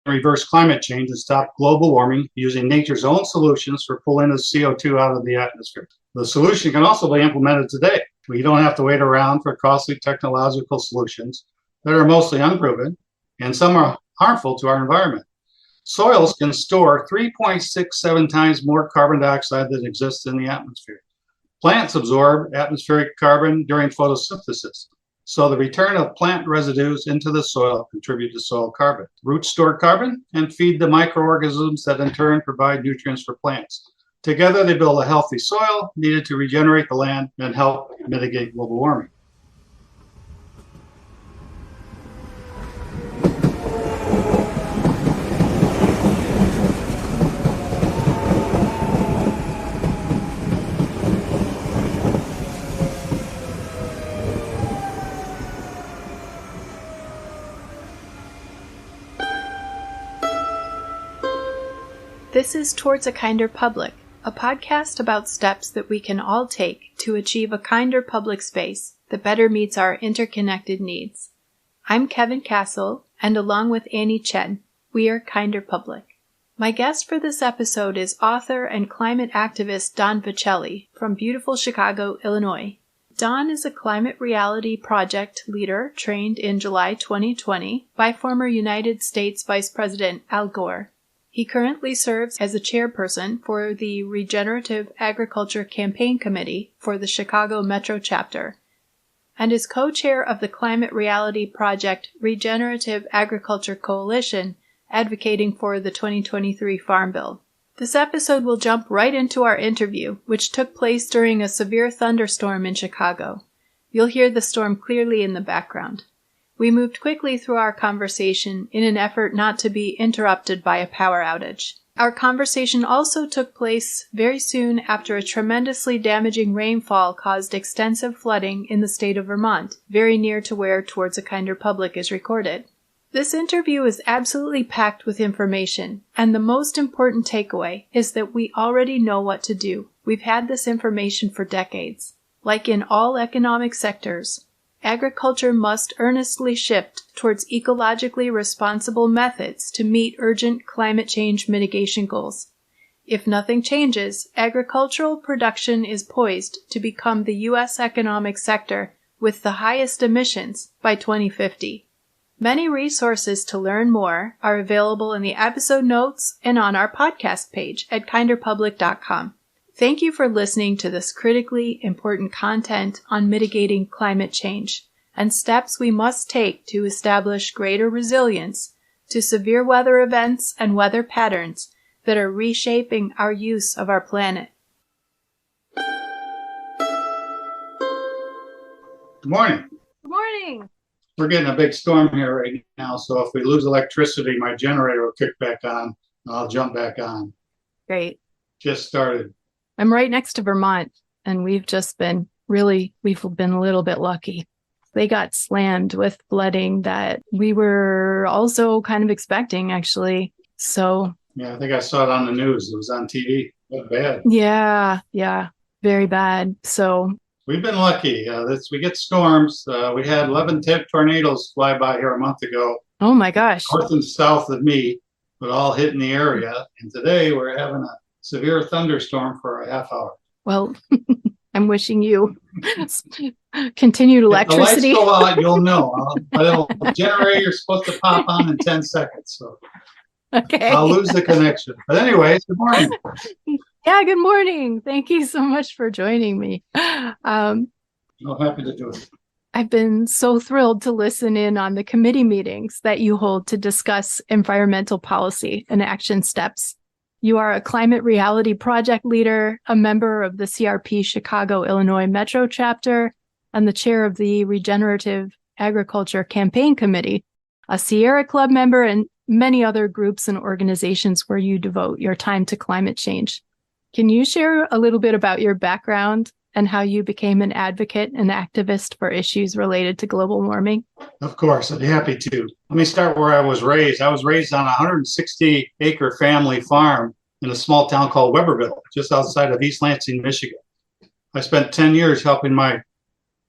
reverse climate change and stop global warming using nature's own solutions for pulling the CO2 out of the atmosphere. The solution can also be implemented today. We don't have to wait around for costly technological solutions that are mostly unproven, and some are harmful to our environment. Soils can store 3.67 times more carbon dioxide than exists in the atmosphere. Plants absorb atmospheric carbon during photosynthesis. So the return of plant residues into the soil contribute to soil carbon. Roots store carbon and feed the microorganisms that in turn provide nutrients for plants. Together, they build a healthy soil needed to regenerate the land and help mitigate global warming. This is Towards a Kinder Public, a podcast about steps that we can all take to achieve a kinder public space that better meets our interconnected needs. I'm Kevin Castle, and along with Annie Chen, we are Kinder Public. My guest for this episode is author and climate activist Don Viecelli from beautiful Chicago, Illinois. Don is a climate reality project leader trained in July 2020 by former United States Vice President Al Gore. He currently serves as a chairperson for the Regenerative Agriculture Campaign Committee for the Chicago Metro Chapter, and is co-chair of the climate reality project Regenerative Agriculture Coalition, advocating for the 2023 Farm Bill. This episode will jump right into our interview, which took place during a severe thunderstorm in Chicago. You'll hear the storm clearly in the background. We moved quickly through our conversation in an effort not to be interrupted by a power outage. Our conversation also took place very soon after a tremendously damaging rainfall caused extensive flooding in the state of Vermont, very near to where Towards a Kinder Public is recorded. This interview is absolutely packed with information, and the most important takeaway is that we already know what to do. We've had this information for decades. Like in all economic sectors, agriculture must earnestly shift towards ecologically responsible methods to meet urgent climate change mitigation goals. If nothing changes, agricultural production is poised to become the U.S. economic sector with the highest emissions by 2050. Many resources to learn more are available in the episode notes and on our podcast page at kinderpublic.com. Thank you for listening to this critically important content on mitigating climate change and steps we must take to establish greater resilience to severe weather events and weather patterns that are reshaping our use of our planet. Good morning. Good morning. We're getting a big storm here right now, so if we lose electricity, my generator will kick back on, and I'll jump back on. Great. Just started. I'm right next to Vermont, and we've been a little bit lucky. They got slammed with flooding that we were also kind of expecting, actually. So yeah, I think I saw it on the news. It was on TV. That bad. Yeah, very bad. So we've been lucky. We get storms. We had 11 tornadoes fly by here a month ago. Oh my gosh. North and south of me, but all hitting the area. And today we're having a severe thunderstorm for a half hour. Well, I'm wishing you continued electricity. If the lights go out, you'll know. The generator's supposed to pop on in 10 seconds. So okay. I'll lose the connection. But anyways, good morning. Yeah, good morning. Thank you so much for joining me. I'm happy to do it. I've been so thrilled to listen in on the committee meetings that you hold to discuss environmental policy and action steps. You are a climate reality project leader, a member of the CRP Chicago, Illinois Metro Chapter, and the chair of the Regenerative Agriculture Campaign Committee, a Sierra Club member, and many other groups and organizations where you devote your time to climate change. Can you share a little bit about your background and how you became an advocate and activist for issues related to global warming? Of course, I'd be happy to. Let me start where I was raised. I was raised on a 160-acre family farm in a small town called Weberville, just outside of East Lansing, Michigan. I spent 10 years helping my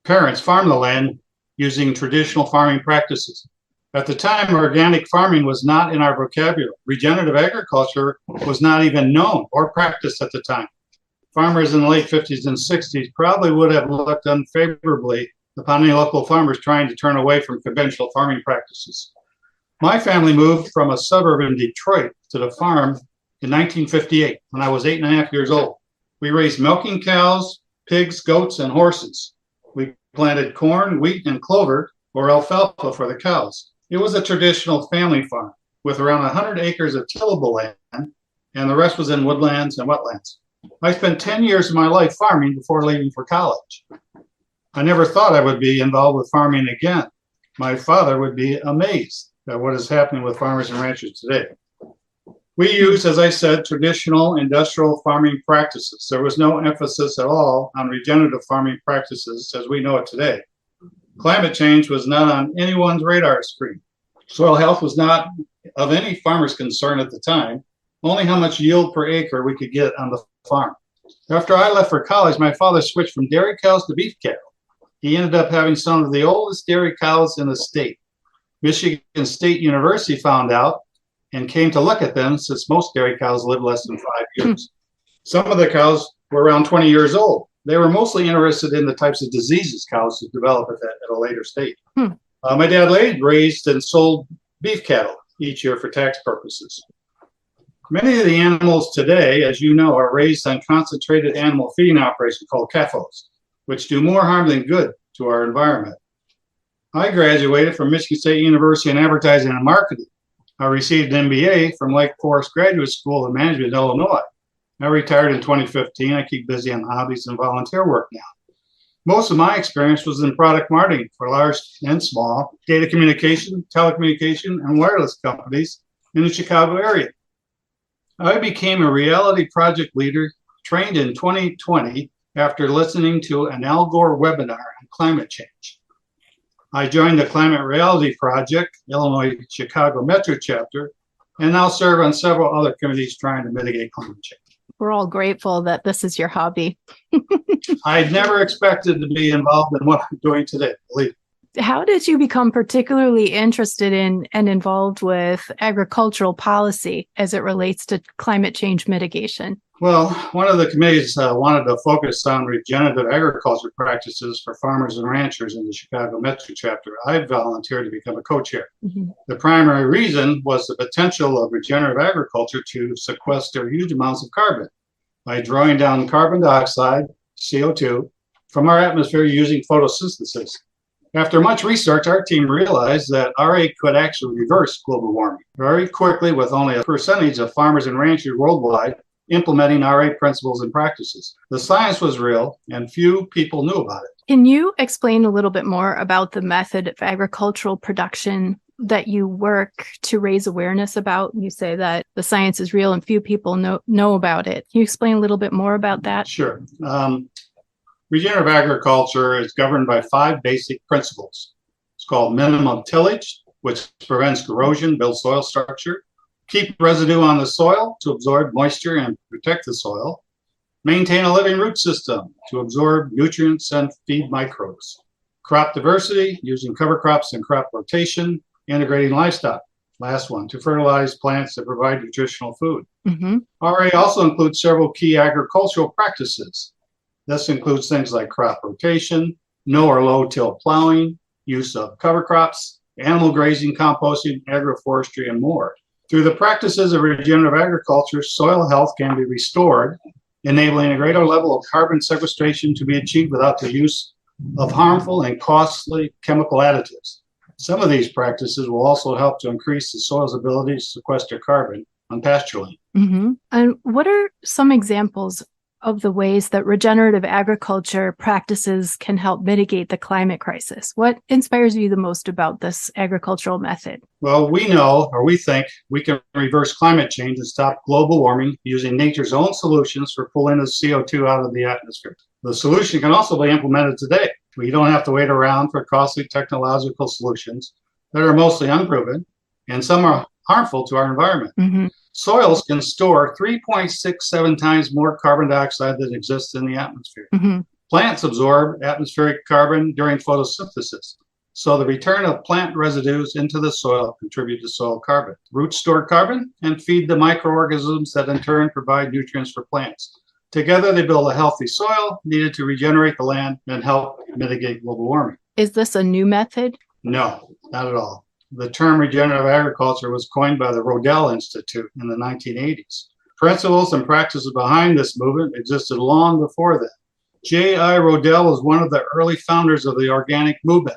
parents farm the land using traditional farming practices. At the time, organic farming was not in our vocabulary. Regenerative agriculture was not even known or practiced at the time. Farmers in the late 50s and 60s probably would have looked unfavorably upon any local farmers trying to turn away from conventional farming practices. My family moved from a suburb in Detroit to the farm in 1958 when I was 8.5 years old. We raised milking cows, pigs, goats, and horses. We planted corn, wheat, and clover or alfalfa for the cows. It was a traditional family farm with around 100 acres of tillable land, and the rest was in woodlands and wetlands. I spent 10 years of my life farming before leaving for college. I never thought I would be involved with farming again. My father would be amazed at what is happening with farmers and ranchers today. We used, as I said, traditional industrial farming practices. There was no emphasis at all on regenerative farming practices as we know it today. Climate change was not on anyone's radar screen. Soil health was not of any farmer's concern at the time, only how much yield per acre we could get on the farm. After I left for college, my father switched from dairy cows to beef cattle. He ended up having some of the oldest dairy cows in the state. Michigan State University found out and came to look at them since most dairy cows live less than 5 years. Some of the cows were around 20 years old. They were mostly interested in the types of diseases cows would develop at a later stage. My dad raised and sold beef cattle each year for tax purposes. Many of the animals today, as you know, are raised on concentrated animal feeding operations called CAFOs, which do more harm than good to our environment. I graduated from Michigan State University in advertising and marketing. I received an MBA from Lake Forest Graduate School of Management in Illinois. I retired in 2015. I keep busy on hobbies and volunteer work now. Most of my experience was in product marketing for large and small data communication, telecommunication, and wireless companies in the Chicago area. I became a reality project leader trained in 2020 after listening to an Al Gore webinar on climate change. I joined the Climate Reality Project, Illinois Chicago Metro chapter, and now serve on several other committees trying to mitigate climate change. We're all grateful that this is your hobby. I never expected to be involved in what I'm doing today, believe me. How did you become particularly interested in and involved with agricultural policy as it relates to climate change mitigation? Well, one of the committees wanted to focus on regenerative agriculture practices for farmers and ranchers in the Chicago Metro chapter. I volunteered to become a co-chair. The primary reason was the potential of regenerative agriculture to sequester huge amounts of carbon by drawing down carbon dioxide, CO2, from our atmosphere using photosynthesis. After much research, our team realized that RA could actually reverse global warming very quickly with only a percentage of farmers and ranchers worldwide implementing RA principles and practices. The science was real and few people knew about it. Can you explain a little bit more about the method of agricultural production that you work to raise awareness about? You say that the science is real and few people know about it. Can you explain a little bit more about that? Sure. Regenerative agriculture is governed by 5 basic principles. It's called minimum tillage, which prevents corrosion, builds soil structure. Keep residue on the soil to absorb moisture and protect the soil. Maintain a living root system to absorb nutrients and feed microbes. Crop diversity, using cover crops and crop rotation. Integrating livestock, last one, to fertilize plants that provide nutritional food. RA also includes several key agricultural practices. This includes things like crop rotation, no or low till plowing, use of cover crops, animal grazing, composting, agroforestry, and more. Through the practices of regenerative agriculture, soil health can be restored, enabling a greater level of carbon sequestration to be achieved without the use of harmful and costly chemical additives. Some of these practices will also help to increase the soil's ability to sequester carbon on pasture land. And what are some examples of the ways that regenerative agriculture practices can help mitigate the climate crisis? What inspires you the most about this agricultural method? Well, we know, or we think, we can reverse climate change and stop global warming using nature's own solutions for pulling the CO2 out of the atmosphere. The solution can also be implemented today. We don't have to wait around for costly technological solutions that are mostly unproven, and some are harmful to our environment. Soils can store 3.67 times more carbon dioxide than exists in the atmosphere. Plants absorb atmospheric carbon during photosynthesis. So the return of plant residues into the soil contribute to soil carbon. Roots store carbon and feed the microorganisms that in turn provide nutrients for plants. Together, they build a healthy soil needed to regenerate the land and help mitigate global warming. Is this a new method? No, not at all. The term regenerative agriculture was coined by the Rodell Institute in the 1980s. Principles and practices behind this movement existed long before then. J.I. Rodell was one of the early founders of the organic movement.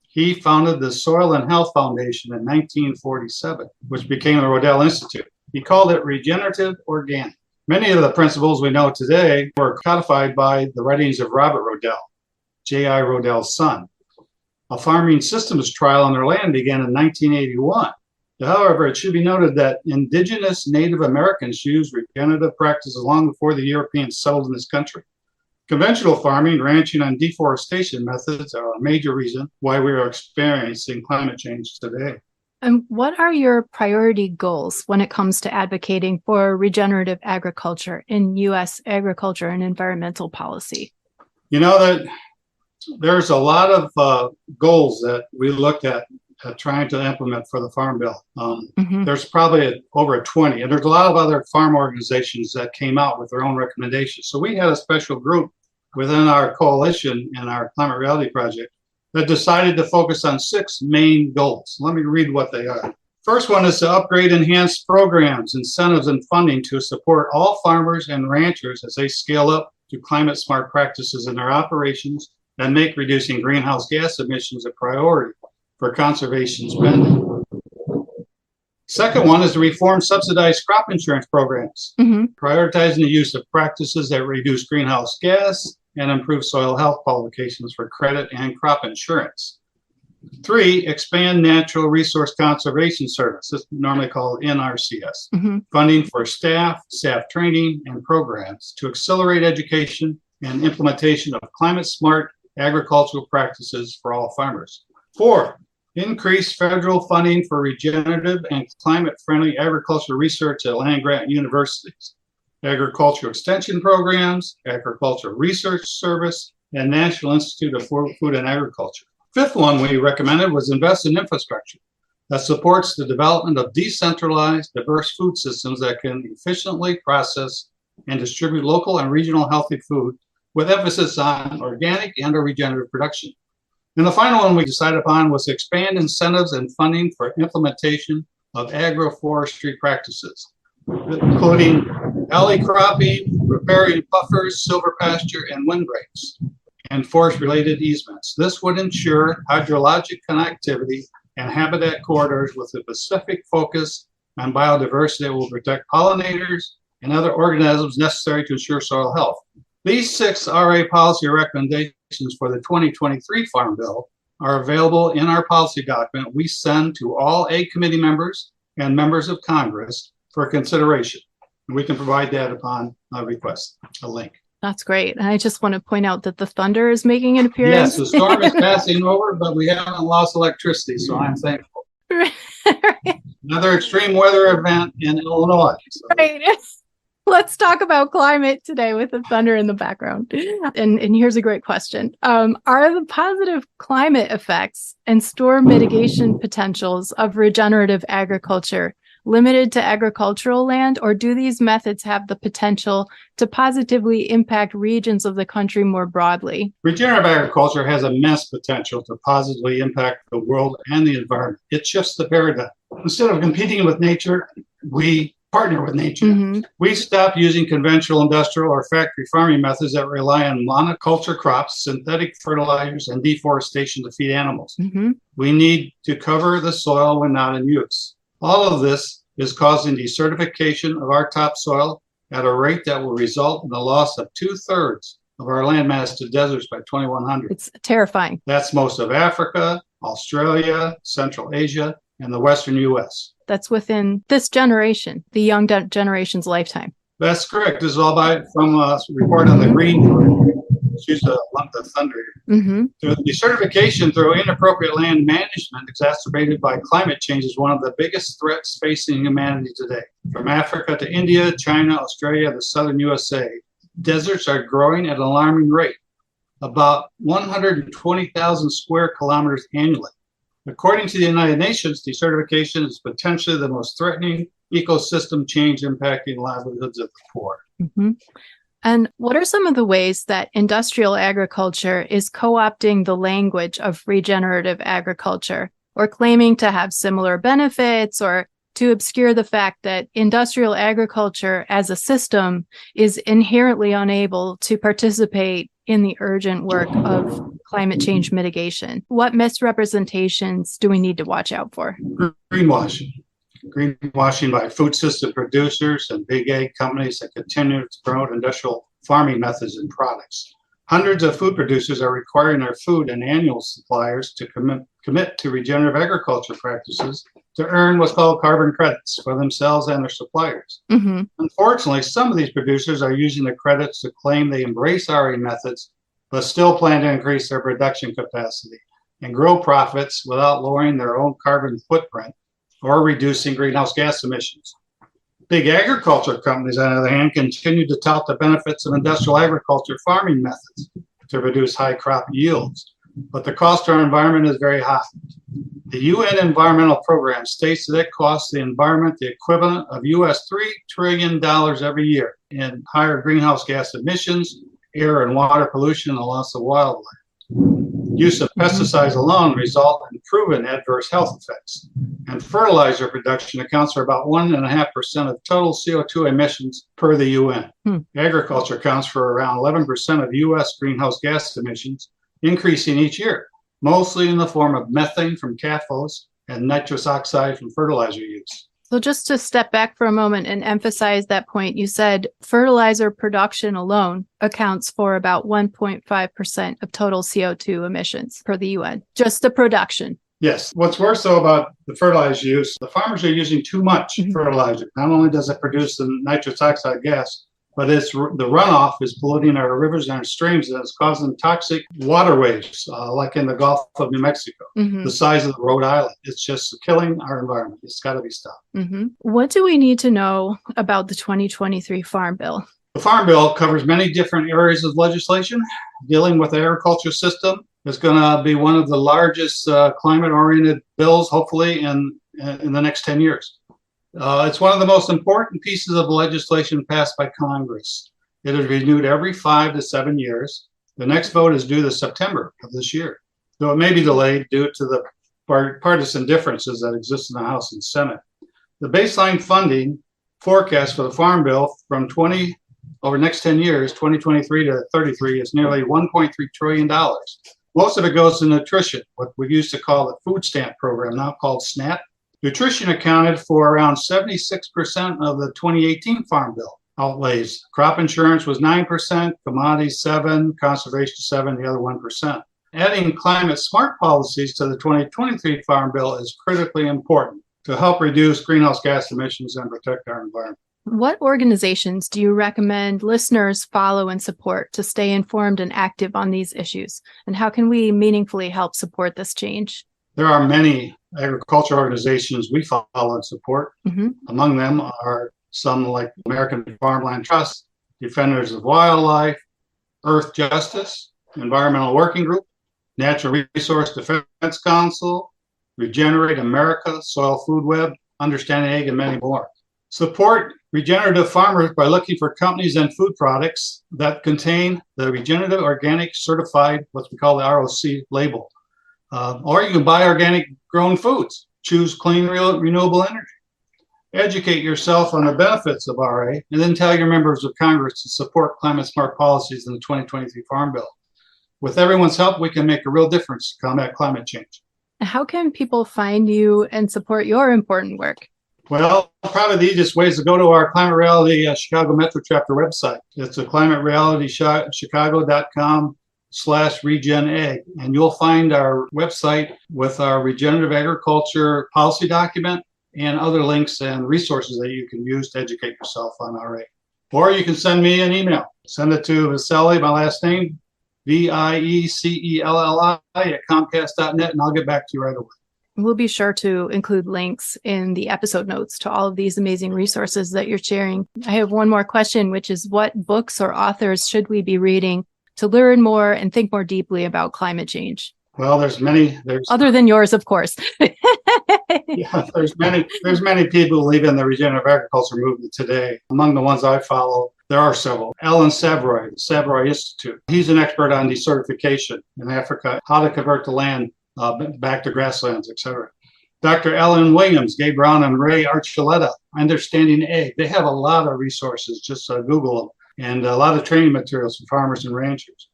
He founded the Soil and Health Foundation in 1947, which became the Rodell Institute. He called it regenerative organic. Many of the principles we know today were codified by the writings of Robert Rodell, J.I. Rodell's son. A farming systems trial on their land began in 1981. However, it should be noted that indigenous Native Americans used regenerative practices long before the Europeans settled in this country. Conventional farming, ranching, and deforestation methods are a major reason why we are experiencing climate change today. And what are your priority goals when it comes to advocating for regenerative agriculture in U.S. agriculture and environmental policy? You know that there's a lot of goals that we looked at trying to implement for the Farm Bill. There's probably over 20, and there's a lot of other farm organizations that came out with their own recommendations. So we had a special group within our coalition in our Climate Reality Project that decided to focus on 6 main goals. Let me read what they are. First one is to upgrade enhanced programs, incentives, and funding to support all farmers and ranchers as they scale up to climate smart practices in their operations and make reducing greenhouse gas emissions a priority for conservation spending. Second one is to reform subsidized crop insurance programs, prioritizing the use of practices that reduce greenhouse gas and improve soil health qualifications for credit and crop insurance. 3, expand natural resource conservation services, normally called NRCS, funding for staff training, and programs to accelerate education and implementation of climate smart agricultural practices for all farmers. 4, increase federal funding for regenerative and climate-friendly agricultural research at land-grant universities, agricultural extension programs, agricultural research service, and National Institute of Food and Agriculture. 5th one we recommended was invest in infrastructure that supports the development of decentralized, diverse food systems that can efficiently process and distribute local and regional healthy food with emphasis on organic and or regenerative production. And the final one we decided upon was to expand incentives and funding for implementation of agroforestry practices, including alley cropping, riparian buffers, silver pasture, and windbreaks, and forest-related easements. This would ensure hydrologic connectivity and habitat corridors with a specific focus on biodiversity that will protect pollinators and other organisms necessary to ensure soil health. These 6 RA policy recommendations for the 2023 Farm Bill are available in our policy document we send to all Ag Committee members and members of Congress for consideration. And we can provide that upon request, a link. That's great. And I just want to point out that the thunder is making an appearance. Yes, the storm is passing over, but we haven't lost electricity, so I'm thankful. Another extreme weather event in Illinois. So. Right. Let's talk about climate today with the thunder in the background. And here's a great question. Are the positive climate effects and storm mitigation potentials of regenerative agriculture limited to agricultural land, or do these methods have the potential to positively impact regions of the country more broadly? Regenerative agriculture has immense potential to positively impact the world and the environment. It shifts the paradigm. Instead of competing with nature, we partner with nature. We stop using conventional industrial or factory farming methods that rely on monoculture crops, synthetic fertilizers, and deforestation to feed animals. We need to cover the soil when not in use. All of this is causing desertification of our topsoil at a rate that will result in the loss of 2/3 of our landmass to deserts by 2100. It's terrifying. That's most of Africa, Australia, Central Asia, and the Western U.S. That's within this generation, the young generation's lifetime. That's correct. This is all from a report on the green. Excuse the lump of thunder here. Through desertification through inappropriate land management exacerbated by climate change is one of the biggest threats facing humanity today. From Africa to India, China, Australia, the southern USA, deserts are growing at an alarming rate. about 120,000 square kilometers annually. According to the United Nations, desertification is potentially the most threatening ecosystem change impacting livelihoods of the poor. Mm-hmm. And what are some of the ways that industrial agriculture is co-opting the language of regenerative agriculture, or claiming to have similar benefits, or to obscure the fact that industrial agriculture as a system is inherently unable to participate in the urgent work of climate change mitigation? What misrepresentations do we need to watch out for? Greenwashing. Greenwashing by food system producers and big ag companies that continue to promote industrial farming methods and products. Hundreds of food producers are requiring their food and annual suppliers to commit to regenerative agriculture practices to earn what's called carbon credits for themselves and their suppliers. Mm-hmm. Unfortunately, some of these producers are using the credits to claim they embrace RA methods, but still plan to increase their production capacity and grow profits without lowering their own carbon footprint or reducing greenhouse gas emissions. Big agriculture companies, on the other hand, continue to tout the benefits of industrial agriculture farming methods to produce high crop yields, but the cost to our environment is very high. The UN Environmental Program states that it costs the environment the equivalent of US $3 trillion every year in higher greenhouse gas emissions, air and water pollution, and the loss of wildlife. Use of pesticides alone result in proven adverse health effects, and fertilizer production accounts for about 1.5% of total CO2 emissions per the UN. Agriculture accounts for around 11% of US greenhouse gas emissions, increasing each year, mostly in the form of methane from CAFOs and nitrous oxide from fertilizer use. So just to step back for a moment and emphasize that point, you said fertilizer production alone accounts for about 1.5% of total CO2 emissions per the UN, just the production. Yes. What's worse, though, about the fertilizer use, the farmers are using too much fertilizer. Not only does it produce the nitrous oxide gas, but the runoff is polluting our rivers and our streams, and it's causing toxic waterways, like in the Gulf of New Mexico, the size of the Rhode Island. It's just killing our environment. It's got to be stopped. What do we need to know about the 2023 Farm Bill? The Farm Bill covers many different areas of legislation dealing with the agriculture system. It's going to be one of the largest climate-oriented bills, hopefully, in the next 10 years. It's one of the most important pieces of legislation passed by Congress. It is renewed every 5 to 7 years. The next vote is due this September of this year, though it may be delayed due to the partisan differences that exist in the House and Senate. The baseline funding forecast for the Farm Bill over the next 10 years, 2023 to 33, is nearly $1.3 trillion. Most of it goes to nutrition, what we used to call the food stamp program, now called SNAP. Nutrition accounted for around 76% of the 2018 Farm Bill outlays. Crop insurance was 9%, commodities 7%, conservation 7%, the other 1%. Adding climate smart policies to the 2023 Farm Bill is critically important to help reduce greenhouse gas emissions and protect our environment. What organizations do you recommend listeners follow and support to stay informed and active on these issues? And how can we meaningfully help support this change? There are many agriculture organizations we follow and support. Among them are some like American Farmland Trust, Defenders of Wildlife, Earth Justice, Environmental Working Group, Natural Resource Defense Council, Regenerate America, Soil Food Web, Understanding Ag, and many more. Support regenerative farmers by looking for companies and food products that contain the Regenerative Organic Certified, what we call the ROC label. Or you can buy organic grown foods. Choose clean, renewable energy. Educate yourself on the benefits of RA, and then tell your members of Congress to support climate smart policies in the 2023 Farm Bill. With everyone's help, we can make a real difference to combat climate change. How can people find you and support your important work? Well, probably the easiest way is to go to our Climate Reality Chicago Metro Chapter website. It's climaterealitychicago.com/regenag, and you'll find our website with our regenerative agriculture policy document and other links and resources that you can use to educate yourself on RA. Or you can send me an email. Send it to Viecelli, my last name, Viecelli @comcast.net, and I'll get back to you right away. We'll be sure to include links in the episode notes to all of these amazing resources that you're sharing. I have one more question, which is what books or authors should we be reading to learn more and think more deeply about climate change? Well, there's Other than yours, of course. yeah, there's many people who believe in the regenerative agriculture movement today. Among the ones I follow, there are several. Alan Savroy, the Savroy Institute. He's an expert on desertification in Africa, how to convert the land back to grasslands, etc. Dr. Alan Williams, Gabe Brown, and Ray Archuleta, Understanding Ag. They have a lot of resources, just Google them, and a lot of training materials for farmers and ranchers.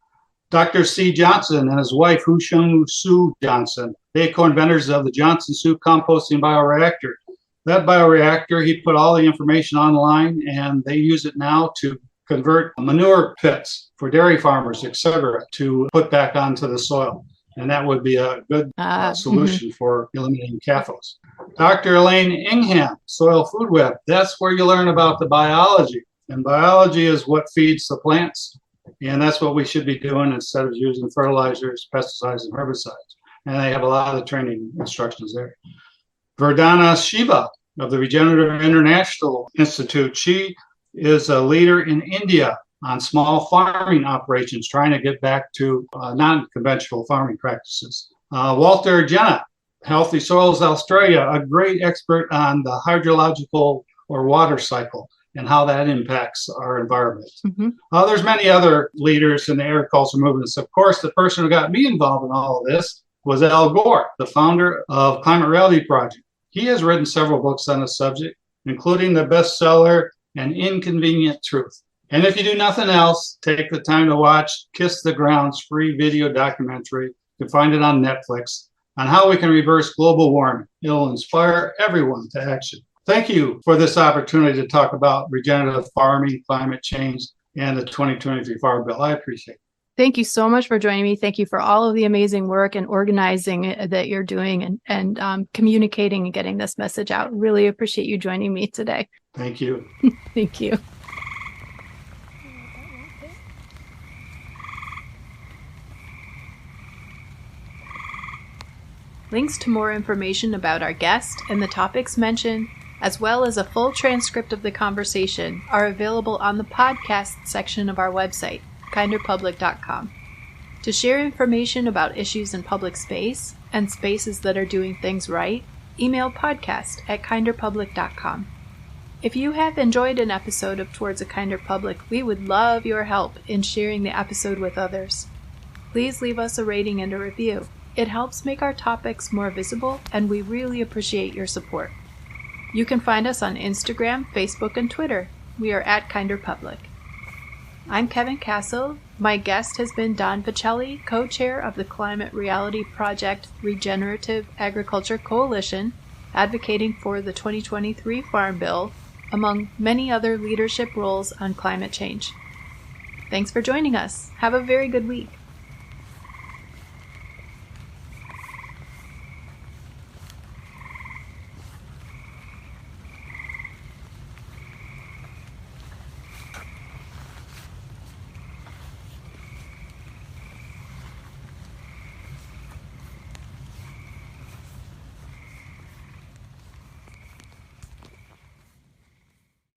Dr. C. Johnson and his wife, Hugh Sue Johnson, they co-inventors of the Johnson Soup composting bioreactor. That bioreactor, he put all the information online, and they use it now to convert manure pits for dairy farmers, etc., to put back onto the soil. And that would be a good solution for eliminating CAFOs. Dr. Elaine Ingham, Soil Food Web. That's where you learn about the biology. And biology is what feeds the plants. And that's what we should be doing instead of using fertilizers, pesticides, and herbicides. And they have a lot of training instructions there. Verdana Shiva of the Regenerative International Institute. She is a leader in India on small farming operations, trying to get back to non-conventional farming practices. Walter Jenna, Healthy Soils Australia, a great expert on the hydrological or water cycle and how that impacts our environment. There's many other leaders in the agriculture movements. Of course, the person who got me involved in all of this was Al Gore, the founder of Climate Reality Project. He has written several books on the subject, including the bestseller, An Inconvenient Truth. And if you do nothing else, take the time to watch Kiss the Ground's free video documentary. You can find it on Netflix on how we can reverse global warming. It'll inspire everyone to action. Thank you for this opportunity to talk about regenerative farming, climate change, and the 2023 Farm Bill. I appreciate it. Thank you so much for joining me. Thank you for all of the amazing work and organizing that you're doing and communicating and getting this message out. Really appreciate you joining me today. Thank you. Thank you. Links to more information about our guest and the topics mentioned, as well as a full transcript of the conversation, are available on the podcast section of our website, kinderpublic.com. To share information about issues in public space and spaces that are doing things right, email podcast@kinderpublic.com. If you have enjoyed an episode of Towards a Kinder Public, we would love your help in sharing the episode with others. Please leave us a rating and a review. It helps make our topics more visible, and we really appreciate your support. You can find us on Instagram, Facebook, and Twitter. We are @KinderPublic. I'm Kevin Castle. My guest has been Don Viecelli, co-chair of the Climate Reality Project Regenerative Agriculture Coalition, advocating for the 2023 Farm Bill, among many other leadership roles on climate change. Thanks for joining us. Have a very good week.